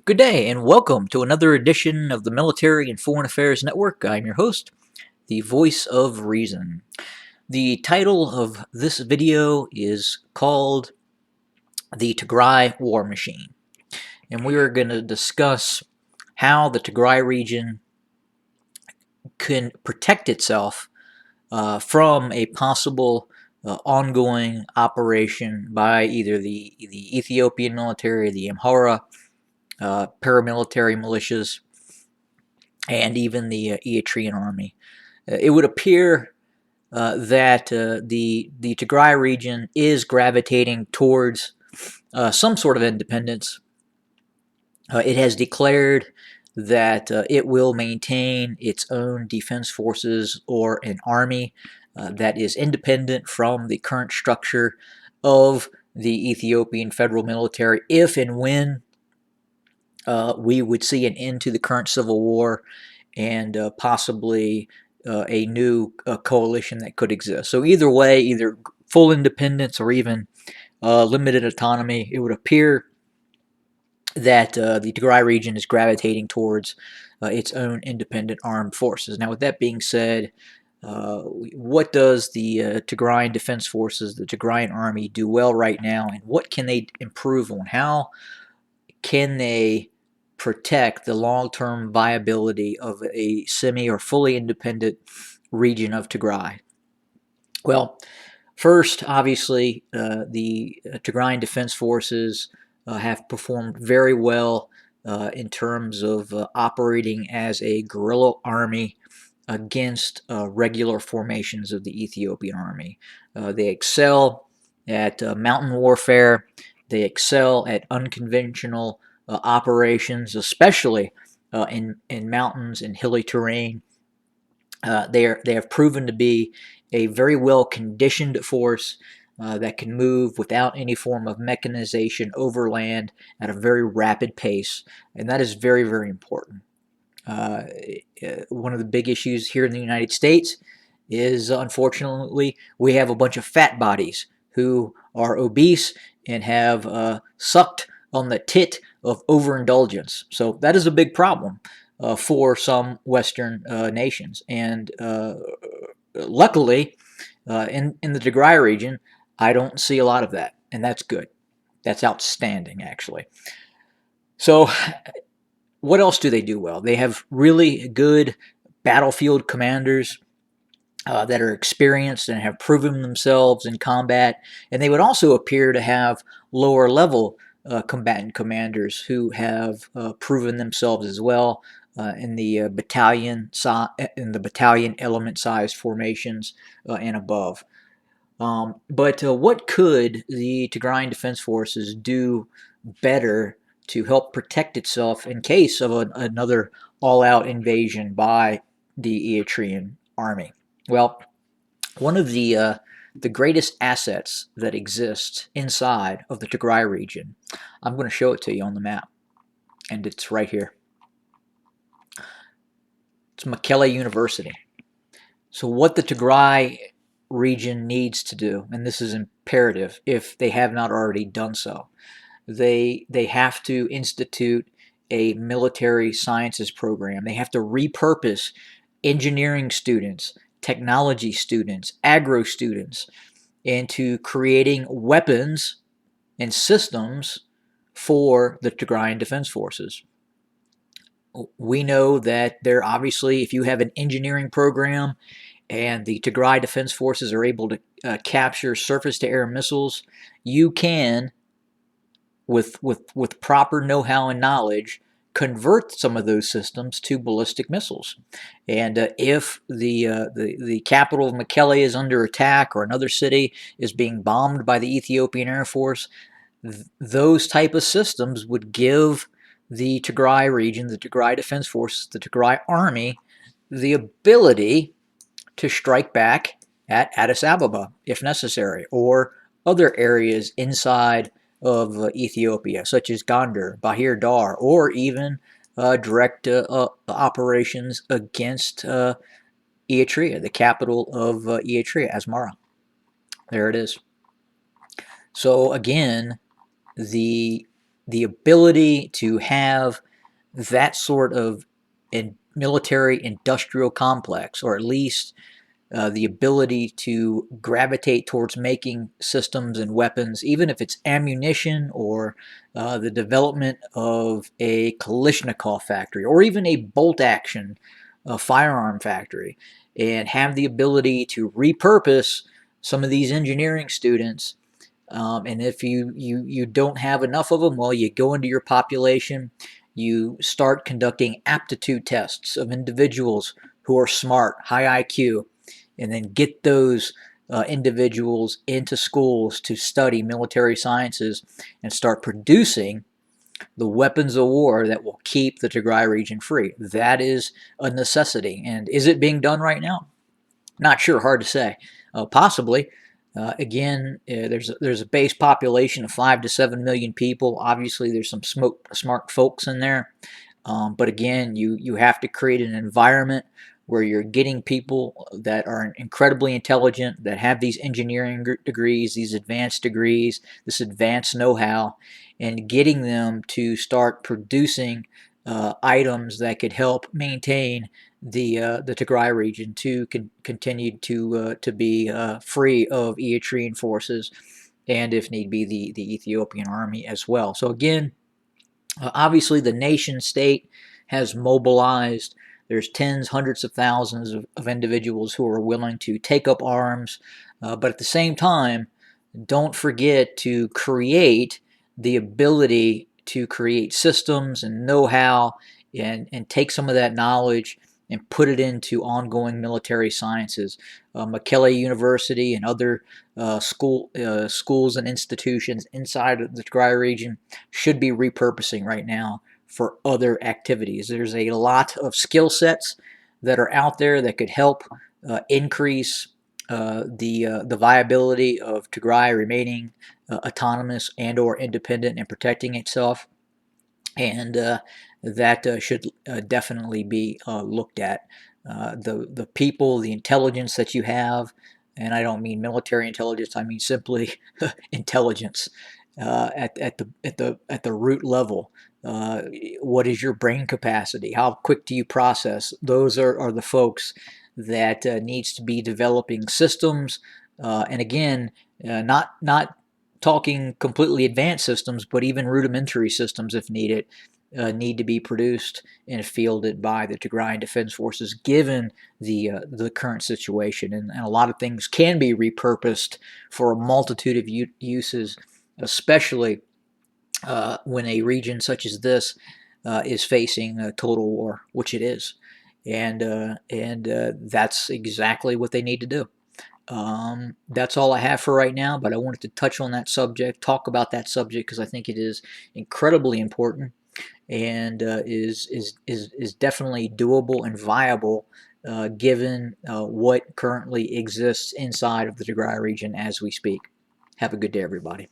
Good day and welcome to another edition of the Military and Foreign Affairs Network. I'm your host, the Voice of Reason. The title of this video is called the Tigray War Machine, and we are going to discuss how the Tigray region can protect itself from a possible ongoing operation by either the Ethiopian military, the Amhara paramilitary militias, and even the Eritrean army. It would appear that the Tigray region is gravitating towards some sort of independence. It has declared that it will maintain its own defense forces or an army that is independent from the current structure of the Ethiopian federal military if and when we would see an end to the current civil war and possibly a new coalition that could exist. So either way, either full independence or even limited autonomy, it would appear that the Tigray region is gravitating towards its own independent armed forces. Now, with that being said, what does the Tigrayan Defense Forces, the Tigrayan Army, do well right now, and what can they improve on? How can they protect the long-term viability of a semi or fully independent region of Tigray? Well, first, obviously, the Tigrayan Defense Forces have performed very well in terms of operating as a guerrilla army against regular formations of the Ethiopian army. They excel at mountain warfare. They excel at unconventional operations, especially in mountains and hilly terrain. They have proven to be a very well conditioned force that can move without any form of mechanization over land at a very rapid pace, and that is very, very important. Uh, One of the big issues here in the United States is, unfortunately, we have a bunch of fat bodies who are obese and have sucked on the tit of overindulgence. So that is a big problem for some Western nations. And luckily, in the Tigray region, I don't see a lot of that, and that's good. That's outstanding, actually. So what else do they do well? They have really good battlefield commanders that are experienced and have proven themselves in combat, and they would also appear to have lower level combatant commanders who have proven themselves as well in the battalion element sized formations and above. But what could the Tigrayan Defense Forces do better to help protect itself in case of another all-out invasion by the Eritrean army? Well, one of the greatest assets that exist inside of the Tigray region, I'm going to show it to you on the map, and it's right here. It's Mekelle University. So what the Tigray region needs to do, and this is imperative if they have not already done so, they have to institute a military sciences program. They have to repurpose engineering students, technology students, agro students into creating weapons and systems for the Tigrayan Defense Forces. We know that there obviously, if you have an engineering program and the Tigray Defense Forces are able to capture surface-to-air missiles, you can, with proper know-how and knowledge, convert some of those systems to ballistic missiles. And if the capital of Mekelle is under attack or another city is being bombed by the Ethiopian Air Force, those type of systems would give the Tigray region, the Tigray Defense Forces, the Tigray Army, the ability to strike back at Addis Ababa if necessary, or other areas inside of Ethiopia, such as Gondar, Bahir Dar, or even direct operations against Eritrea, the capital of Eritrea, Asmara. There it is. So again, the the ability to have that sort of military industrial complex, or at least the ability to gravitate towards making systems and weapons, even if it's ammunition or the development of a Kalashnikov factory or even a bolt action firearm factory, and have the ability to repurpose some of these engineering students. And if you don't have enough of them, well, you go into your population, you start conducting aptitude tests of individuals who are smart, high IQ, and then get those individuals into schools to study military sciences and start producing the weapons of war that will keep the Tigray region free. That is a necessity. And is it being done right now? Not sure, hard to say. Possibly. There's a base population of 5 to 7 million people. Obviously, there's some smart folks in there. But again, you have to create an environment where you're getting people that are incredibly intelligent, that have these engineering degrees, these advanced degrees, this advanced know-how, and getting them to start producing items that could help maintain the Tigray region to continue to be free of Eritrean forces, and if need be, the Ethiopian army as well. So again, obviously the nation state has mobilized. There's tens, hundreds of thousands of individuals who are willing to take up arms, but at the same time, don't forget to create the ability to create systems and know-how, and take some of that knowledge and put it into ongoing military sciences. Mekelle University and other schools and institutions inside of the Tigray region should be repurposing right now for other activities. There's a lot of skill sets that are out there that could help increase the viability of Tigray remaining autonomous and or independent and protecting itself, and that should definitely be looked at. The people, the intelligence that you have, and I don't mean military intelligence, I mean simply intelligence at the root level. What is your brain capacity? How quick do you process? Those are the folks that needs to be developing systems, and again, not talking completely advanced systems, but even rudimentary systems, if needed, need to be produced and fielded by the Tigrayan Defense Forces, given the current situation. And a lot of things can be repurposed for a multitude of uses, especially when a region such as this is facing a total war, which it is. And that's exactly what they need to do. That's all I have for right now, but I wanted to touch on that subject, talk about that subject, because I think it is incredibly important, and is definitely doable and viable given what currently exists inside of the Tigray region as we speak. Have a good day, everybody.